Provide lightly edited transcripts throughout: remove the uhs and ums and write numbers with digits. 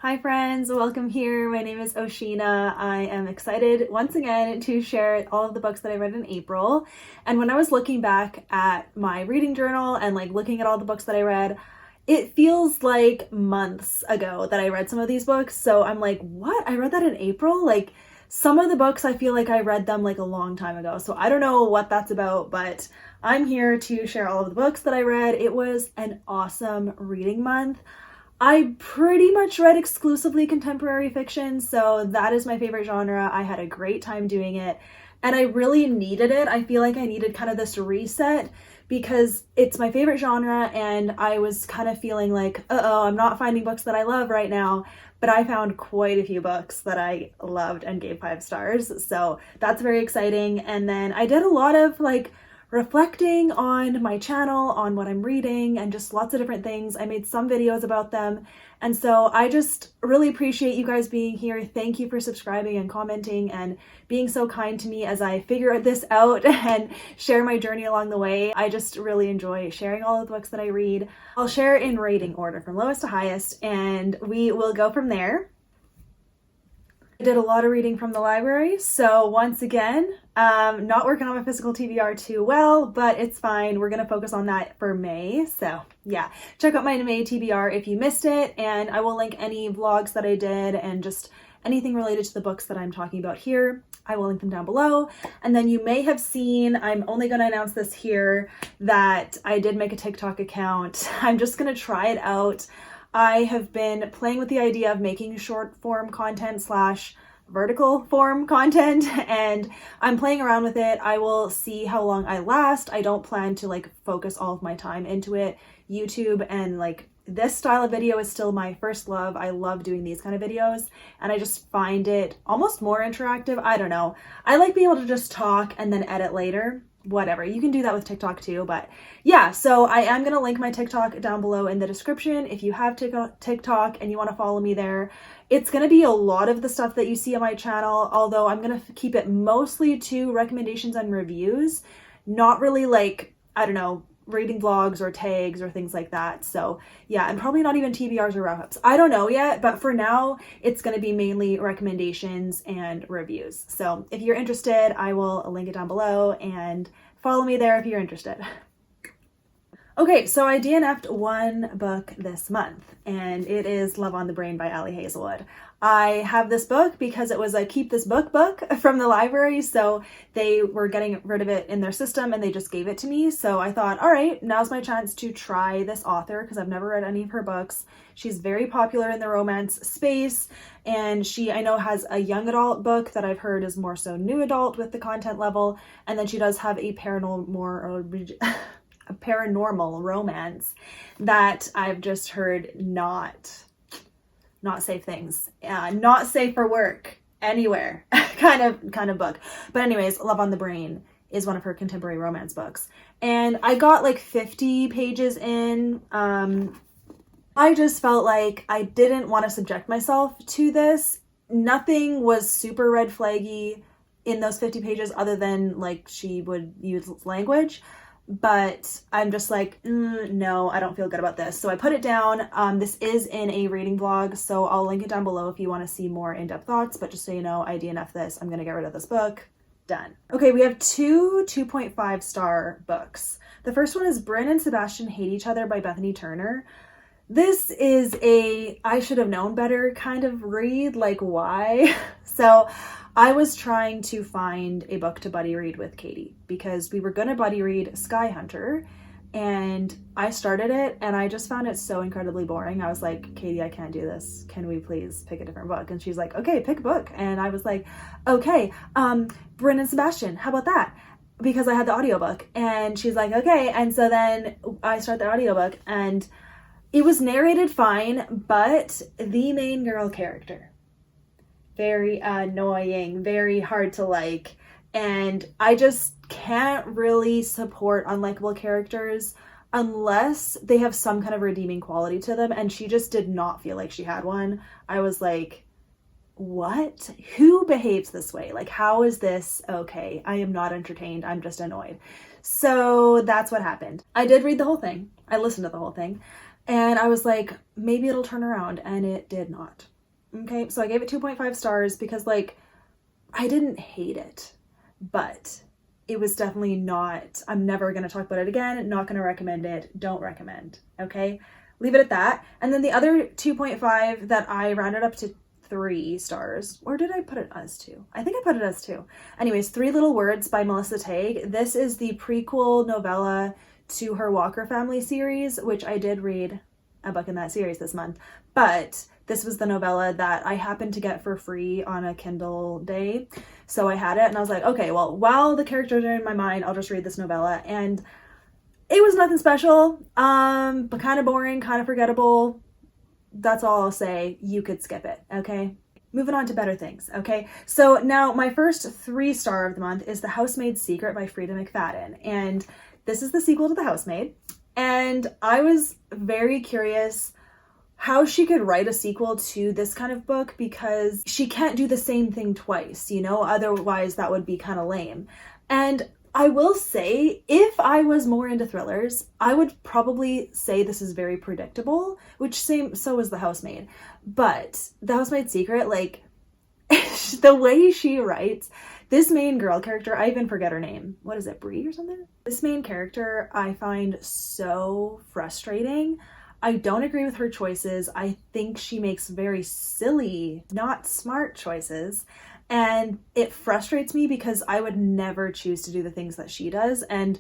Hi friends, welcome here. My name is Oshina. I am excited once again to share all of the books that I read in April. And when I was looking back at my reading journal and looking at all the books that I read, it feels like months ago that I read some of these books. So I'm like, what? I read that in April? Some of the books I feel like I read them a long time ago. So I don't know what that's about, but I'm here to share all of the books that I read. It was an awesome reading month. I pretty much read exclusively contemporary fiction, so that is my favorite genre. I had a great time doing it, and I really needed it. I feel like I needed kind of this reset because it's my favorite genre, and I was kind of feeling like, uh-oh, I'm not finding books that I love right now, but I found quite a few books that I loved and gave 5 stars, so that's very exciting. And then I did a lot of reflecting on my channel, on what I'm reading, and just lots of different things. I made some videos about them. And so I just really appreciate you guys being here. Thank you for subscribing and commenting and being so kind to me as I figure this out and share my journey along the way. I just really enjoy sharing all of the books that I read. I'll share in rating order from lowest to highest, and we will go from there. I did a lot of reading from the library, so once again, not working on my physical TBR too well, but it's fine. We're going to focus on that for May. So yeah, check out my May TBR if you missed it, and I will link any vlogs that I did and just anything related to the books that I'm talking about here. I will link them down below. And then you may have seen, I'm only going to announce this here, that I did make a TikTok account. I'm just going to try it out. I have been playing with the idea of making short form content / vertical form content, and I'm playing around with it. I will see how long I last. I don't plan to focus all of my time into it. YouTube and this style of video is still my first love. I love doing these kind of videos, and I just find it almost more interactive. I don't know. I like being able to just talk and then edit later. Whatever, you can do that with TikTok too, but yeah, so I am going to link my TikTok down below in the description if you have TikTok and you want to follow me there. It's going to be a lot of the stuff that you see on my channel, although I'm going to keep it mostly to recommendations and reviews, not really I don't know, reading vlogs or tags or things like that. So yeah, and probably not even TBRs or wrap-ups. I don't know yet, but for now, it's going to be mainly recommendations and reviews. So if you're interested, I will link it down below and follow me there if you're interested. Okay, so I DNF'd one book this month, and it is Love on the Brain by Hazelwood. I have this book because it was a keep this book from the library, so they were getting rid of it in their system and they just gave it to me. So I thought, all right, now's my chance to try this author because I've never read any of her books. She's very popular in the romance space, and she, I know, has a young adult book that I've heard is more so new adult with the content level, and then she does have a paranormal romance that I've just heard not safe things, not safe for work anywhere kind of book. But anyways, Love on the Brain is one of her contemporary romance books, and I got 50 pages in. I just felt like I didn't want to subject myself to this. Nothing was super red flaggy in those 50 pages other than she would use language. But I'm just no, I don't feel good about this. So I put it down. This is in a reading vlog, so I'll link it down below if you want to see more in-depth thoughts. But just so you know, I DNF this. I'm going to get rid of this book. Done. Okay, we have 2 2.5 star books. The first one is Brynn and Sebastian Hate Each Other by Bethany Turner. This is a I should have known better kind of read. Why? So I was trying to find a book to buddy read with Katie because we were going to buddy read Skyhunter, and I started it and I just found it so incredibly boring. I was like, Katie, I can't do this. Can we please pick a different book? And she's like, okay, pick a book. And I was like, okay, Brynn and Sebastian, how about that? Because I had the audiobook. And she's like, okay. And so then I start the audiobook, and it was narrated fine, but the main girl character, very annoying, very hard to like, and I just can't really support unlikable characters unless they have some kind of redeeming quality to them, and she just did not feel like she had one. I was like, what? Who behaves this way? How is this okay? I am not entertained. I'm just annoyed. So that's what happened. I did read the whole thing. I listened to the whole thing, and I was like, maybe it'll turn around, and it did not. Okay, so I gave it 2.5 stars because like I didn't hate it, but it was definitely not, I'm never going to talk about it again, not going to recommend it, don't recommend, okay? Leave it at that. And then the other 2.5 that I rounded up to 3 stars, or did I put it as 2? I think I put it as 2. Anyways, 3 Little Words by Melissa Tagg. This is the prequel novella to her Walker Family series, which I did read a book in that series this month, but this was the novella that I happened to get for free on a Kindle day. So I had it and I was like, okay, well, while the characters are in my mind, I'll just read this novella. And it was nothing special, but kind of boring, kind of forgettable. That's all I'll say. You could skip it, okay? Moving on to better things, okay? So now my first 3-star of the month is The Housemaid's Secret by Freida McFadden. And this is the sequel to The Housemaid. And I was very curious how she could write a sequel to this kind of book because she can't do the same thing twice, you know? Otherwise that would be kind of lame. And I will say, if I was more into thrillers, I would probably say this is very predictable, which so is The Housemaid. But The Housemaid's Secret, like, the way she writes, this main girl character, I even forget her name. What is it, Bree or something? This main character I find so frustrating. I don't agree with her choices. I think she makes very silly, not smart choices. And it frustrates me because I would never choose to do the things that she does. And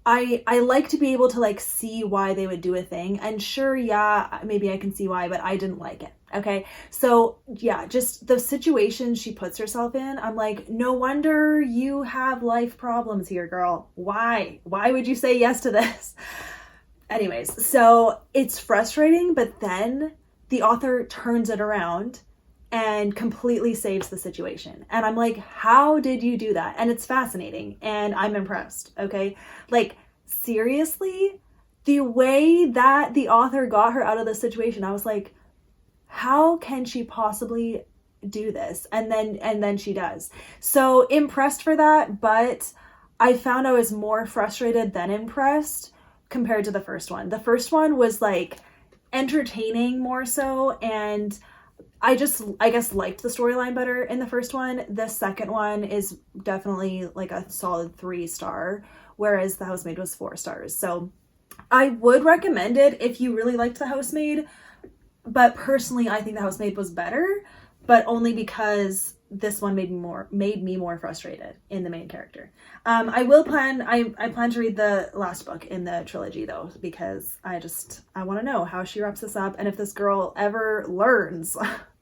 I like to be able to like see why they would do a thing. And sure, yeah, maybe I can see why, but I didn't like it. Okay. So yeah, just the situation she puts herself in, I'm like, no wonder you have life problems here, girl. Why would you say yes to this? Anyways, so it's frustrating, but then the author turns it around and completely saves the situation. And I'm like, how did you do that? And it's fascinating and I'm impressed, okay? Like, seriously, the way that the author got her out of the situation, I was like, how can she possibly do this? And then she does. So impressed for that, but I found I was more frustrated than impressed compared to the first one. The first one was like entertaining more so, and I guess liked the storyline better in the first one. The second one is definitely like a solid 3-star, whereas The Housemaid was 4 stars. So I would recommend it if you really liked The Housemaid, but personally I think The Housemaid was better, but only because this one made me more frustrated in the main character. I plan to read the last book in the trilogy though, because I want to know how she wraps this up and if this girl ever learns.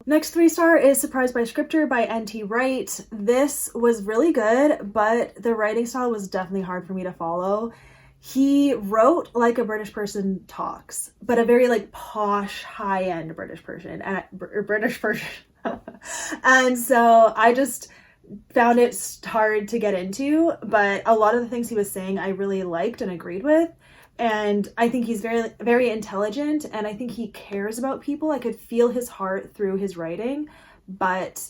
Next 3-star is Surprised by Scripture by N.T. Wright. This was really good, but the writing style was definitely hard for me to follow. He wrote like a British person talks, but a very like posh, high-end British person. And so I just found it hard to get into, but a lot of the things he was saying I really liked and agreed with. And I think he's very, very intelligent, and I think he cares about people. I could feel his heart through his writing, but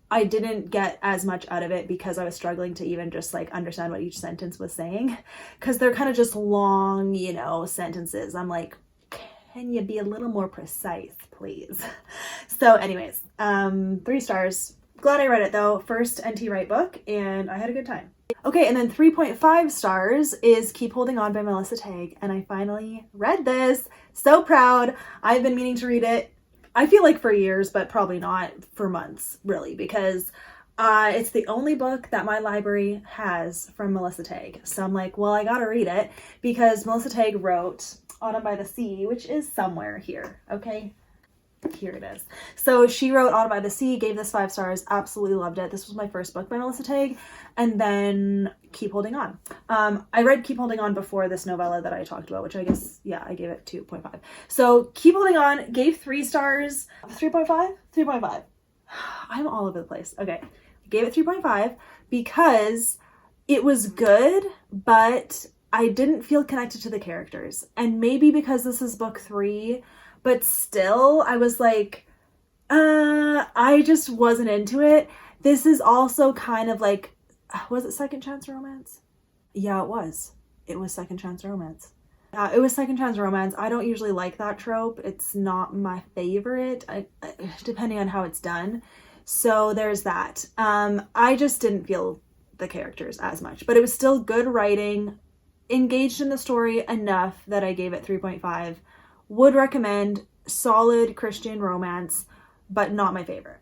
I didn't get as much out of it because I was struggling to even just like understand what each sentence was saying, because they're kind of just long, you know, sentences. I'm like, can you be a little more precise, please? So anyways, 3 stars. Glad I read it though. First N.T. Wright book, and I had a good time. Okay, and then 3.5 stars is Keep Holding On by Melissa Tagg, and I finally read this. So proud. I've been meaning to read it, I feel like for years, but probably not for months, really, because it's the only book that my library has from Melissa Tagg. So I'm like, well, I gotta read it, because Melissa Tagg wrote Autumn by the Sea, which is somewhere here, okay? Here it is. So she wrote Autumn by the Sea, gave this 5 stars, absolutely loved it. This was my first book by Melissa Tagg. And then Keep Holding On. I read Keep Holding On before this novella that I talked about, which I guess, yeah, I gave it 2.5. So Keep Holding On, gave 3 stars. 3.5? 3.5. I'm all over the place. Okay. Gave it 3.5 because it was good, but I didn't feel connected to the characters. And maybe because this is book 3, but still, I was like, I just wasn't into it. This is also kind of like, was it second chance romance? Yeah, it was. It was second chance romance. It was second chance romance. I don't usually like that trope. It's not my favorite, depending on how it's done. So there's that. I just didn't feel the characters as much, but it was still good writing, engaged in the story enough that I gave it 3.5. Would recommend. Solid Christian romance, but not my favorite.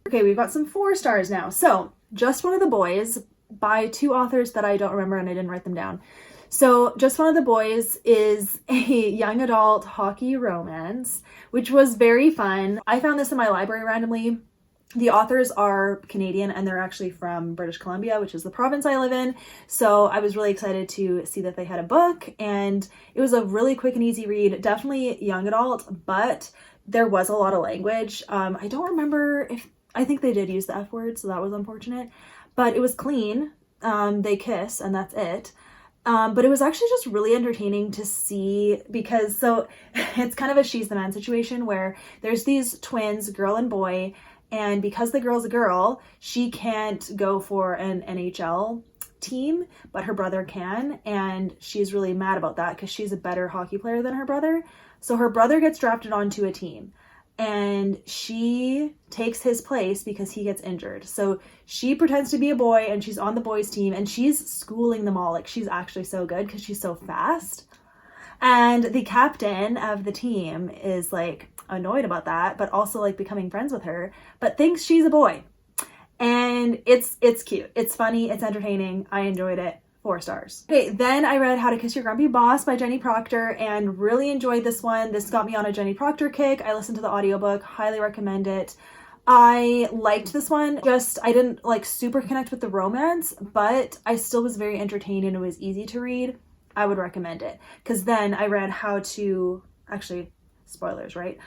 Okay, we've got some 4 stars now. So, Just One of the Boys by 2 authors that I don't remember and I didn't write them down. So, Just One of the Boys is a young adult hockey romance, which was very fun. I found this in my library randomly. The authors are Canadian and they're actually from British Columbia, which is the province I live in. So I was really excited to see that they had a book, and it was a really quick and easy read. Definitely young adult, but there was a lot of language. I don't remember I think they did use the F word, so that was unfortunate, but it was clean. They kiss and that's it. But it was actually just really entertaining to see because it's kind of a she's the man situation where there's these twins, girl and boy, and because the girl's a girl, she can't go for an NHL team, but her brother can, and she's really mad about that because she's a better hockey player than her brother. So her brother gets drafted onto a team, and she takes his place because he gets injured. So she pretends to be a boy, and she's on the boys' team, and she's schooling them all. Like, she's actually so good because she's so fast. And the captain of the team is like annoyed about that, but also like becoming friends with her, but thinks she's a boy. And it's cute. It's funny. It's entertaining. I enjoyed it. 4 stars. Okay, then I read How to Kiss Your Grumpy Boss by Jenny Proctor and really enjoyed this one. This got me on a Jenny Proctor kick. I listened to the audiobook. Highly recommend it. I liked this one. I didn't like super connect with the romance, but I still was very entertained and it was easy to read. I would recommend it. Because then I read actually, spoilers, right?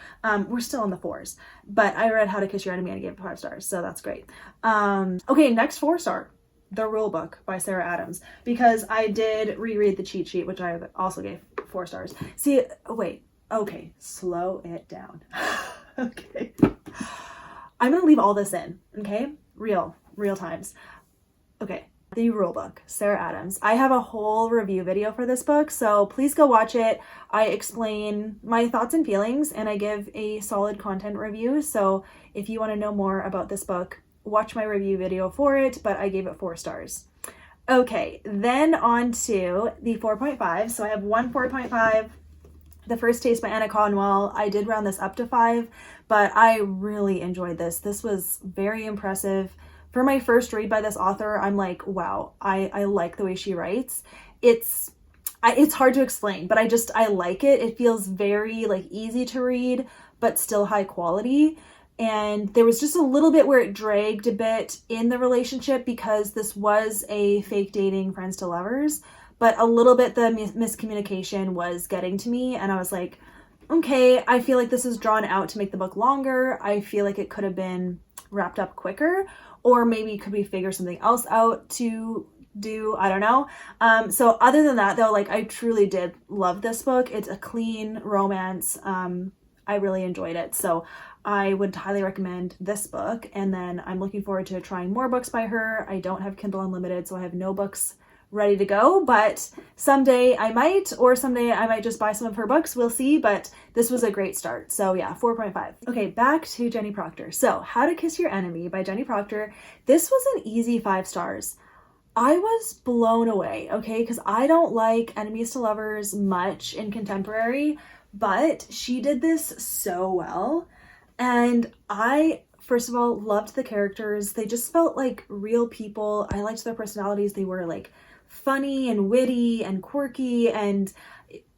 We're still in the 4s, but I read How to Kiss Your Enemy and I gave it 5 stars, so that's great. Okay, next 4 star, The Rule Book by Sarah Adams, because I did reread the cheat sheet, which I also gave 4 stars. See, wait, okay, slow it down. Okay. I'm gonna leave all this in, okay? Real times. Okay. The Rule Book, Sarah Adams. I have a whole review video for this book, so please go watch it. I explain my thoughts and feelings, and I give a solid content review. So if you want to know more about this book, watch my review video for it, but I gave it 4 stars. Okay, then on to the 4.5. So I have one 4.5. The First Taste by Annah Conwell. I did round this up to 5, but I really enjoyed this. This was very impressive. For my first read by this author, I'm like, wow, I like the way she writes. It's hard to explain, but I like it. It feels very like easy to read, but still high quality. And there was just a little bit where it dragged a bit in the relationship because this was a fake dating friends to lovers, but a little bit the miscommunication was getting to me. And I was like, okay, I feel like this is drawn out to make the book longer. I feel like it could have been wrapped up quicker. Or maybe could we figure something else out to do? I don't know. So other than that, though, like I truly did love this book. It's a clean romance. I really enjoyed it. So I would highly recommend this book. And then I'm looking forward to trying more books by her. I don't have Kindle Unlimited, so I have no books ready to go, but someday I might, or someday I might just buy some of her books. We'll see, but this was a great start. So yeah, 4.5. Okay, back to Jenny Proctor. So How to Kiss Your Enemy by Jenny Proctor. This was an easy 5 stars. I was blown away, okay, because I don't like enemies to lovers much in contemporary, but she did this so well. And I, first of all, loved the characters. They just felt like real people. I liked their personalities. They were like funny and witty and quirky, and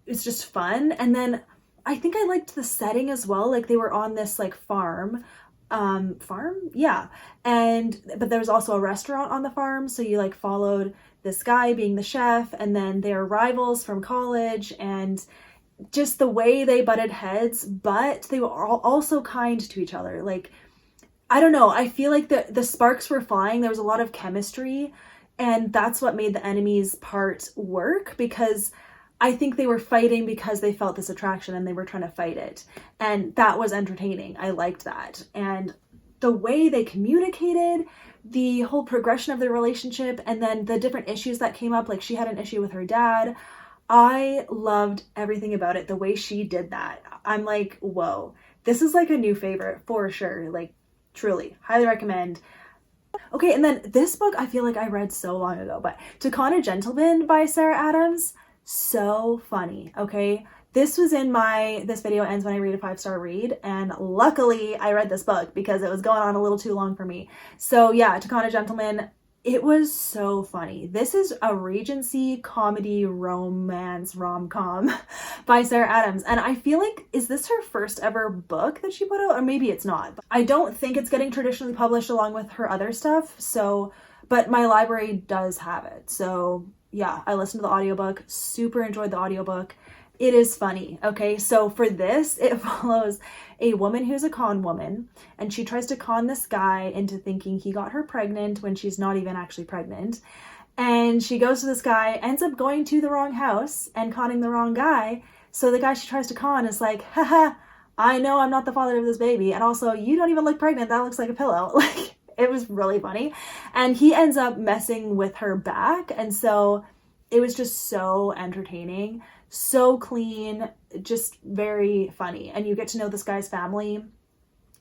it's just fun. And then I think I liked the setting as well. Like they were on this like farm, yeah. But there was also a restaurant on the farm. So you like followed this guy being the chef, and then their rivals from college, and just the way they butted heads, but they were also kind to each other. Like, I don't know. I feel like the sparks were flying. There was a lot of chemistry, and that's what made the enemies part work, because I think they were fighting because they felt this attraction and they were trying to fight it. And that was entertaining. I liked that. And the way they communicated, the whole progression of their relationship, and then the different issues that came up, like she had an issue with her dad. I loved everything about it. The way she did that, I'm like, whoa, this is like a new favorite for sure. Like, truly, highly recommend. Okay, and then this book I feel like I read so long ago, but To Con a Gentleman by Sarah Adams, so funny, okay? This was in my This Video Ends When I Read a 5-Star Read, and luckily I read this book because it was going on a little too long for me. So yeah, To Con a Gentleman, it was so funny. This is a Regency comedy romance rom-com by Sarah Adams. And I feel like, is this her first ever book that she put out? Or maybe it's not. I don't think it's getting traditionally published along with her other stuff. So, but my library does have it. So yeah, I listened to the audiobook, super enjoyed the audiobook. It is funny, okay? So for this, it follows a woman who's a con woman, and she tries to con this guy into thinking he got her pregnant when she's not even actually pregnant. And she goes to this guy, ends up going to the wrong house and conning the wrong guy. So the guy she tries to con is like, haha, I know I'm not the father of this baby. And also, you don't even look pregnant. That looks like a pillow. Like, it was really funny. And he ends up messing with her back. And so it was just so entertaining. So clean, just very funny. And you get to know this guy's family,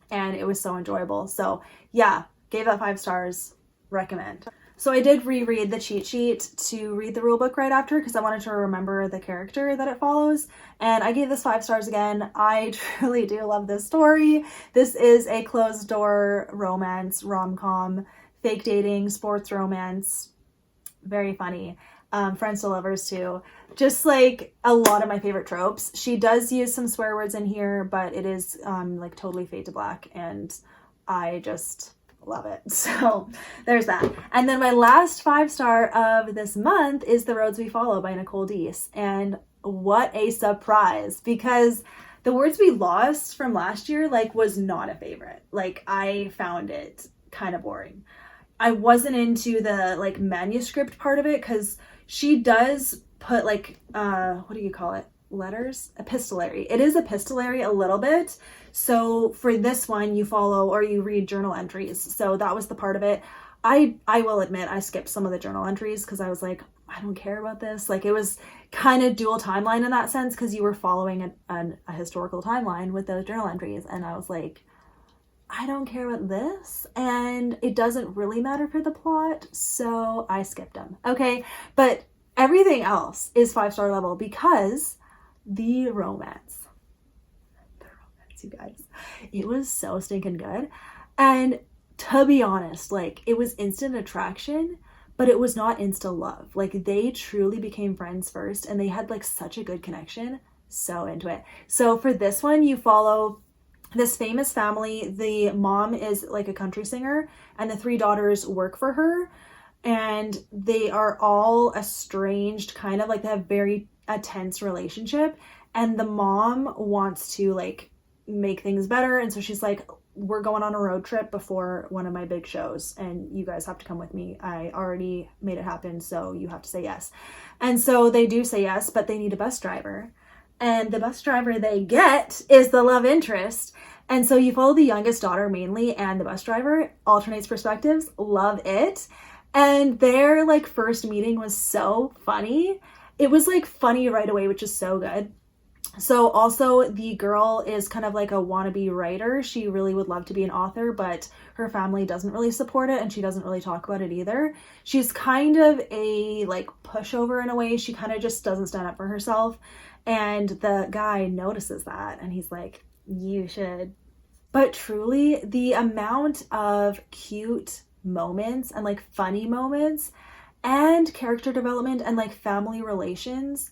and it was so enjoyable. So yeah, gave that 5 stars, recommend. So I did reread the cheat sheet to read the rulebook right after because I wanted to remember the character that it follows. And I gave this 5 stars again. I truly do love this story. This is a closed door romance, rom-com, fake dating, sports romance. Very funny. Friends to lovers too. Just like a lot of my favorite tropes. She does use some swear words in here, but it is like totally fade to black, and I just love it. So there's that. And then my last 5-star of this month is The Roads We Follow by Nicole Deese. And what a surprise, because The Words We Lost from last year like was not a favorite. Like, I found it kind of boring. I wasn't into the like manuscript part of it because she does put like, what do you call it? Letters? Epistolary. It is epistolary a little bit. So for this one, you follow or you read journal entries. So that was the part of it. I will admit I skipped some of the journal entries because I was like, I don't care about this. Like, it was kind of dual timeline in that sense because you were following a historical timeline with those journal entries. And I was like, I don't care about this, and it doesn't really matter for the plot, so I skipped them. Okay, but everything else is 5-star level because the romance, you guys, it was so stinking good. And to be honest, like, it was instant attraction, but it was not insta love. Like, they truly became friends first, and they had like such a good connection. So into it. So for this one, you follow this famous family. The mom is like a country singer, and the 3 daughters work for her, and they are all estranged, kind of like they have a tense relationship, and the mom wants to like make things better, and so she's like, we're going on a road trip before one of my big shows, and you guys have to come with me. I already made it happen, so you have to say yes. And so they do say yes, but they need a bus driver. And the bus driver they get is the love interest. And so you follow the youngest daughter mainly, and the bus driver alternates perspectives. Love it. And their like first meeting was so funny. It was like funny right away, which is so good. So also the girl is kind of like a wannabe writer. She really would love to be an author, but her family doesn't really support it, and she doesn't really talk about it either. She's kind of a like pushover in a way. She kind of just doesn't stand up for herself. And the guy notices that, and he's like, you should. But truly, the amount of cute moments and like funny moments and character development and like family relations,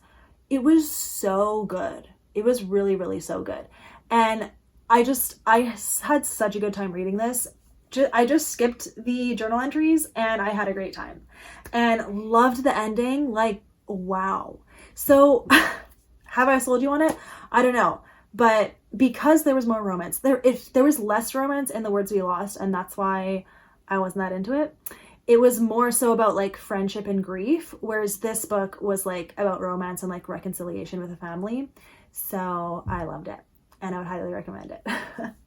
it was so good. It was really, really so good. And I had such a good time reading this. I just skipped the journal entries, and I had a great time and loved the ending. Like, wow. So have I sold you on it? I don't know. But because there was more romance, if there was less romance in The Words We Lost, and that's why I wasn't that into it. It was more so about like friendship and grief, whereas this book was like about romance and like reconciliation with a family. So I loved it. and I would highly recommend it.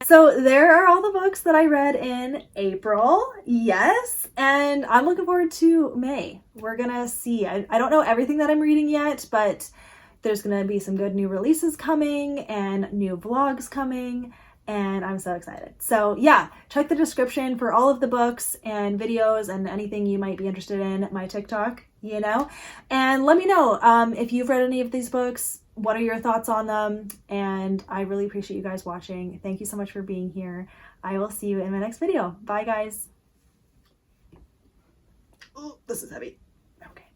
So there are all the books that I read in April. Yes. And I'm looking forward to May. We're gonna see. I don't know everything that I'm reading yet, but there's gonna be some good new releases coming and new vlogs coming, and I'm so excited. So yeah, check the description for all of the books and videos and anything you might be interested in, my TikTok, you know, and let me know if you've read any of these books. What are your thoughts on them? And I really appreciate you guys watching. Thank you so much for being here. I will see you in my next video. Bye, guys. Oh, this is heavy. Okay.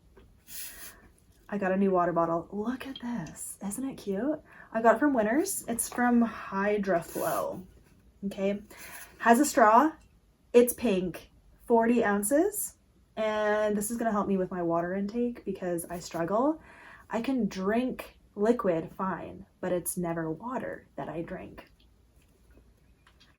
I got a new water bottle. Look at this. Isn't it cute? I got it from Winners. It's from Hydra Flow. Okay. Has a straw. It's pink. 40 ounces. And this is going to help me with my water intake because I struggle. I can drink liquid fine, but it's never water that I drink.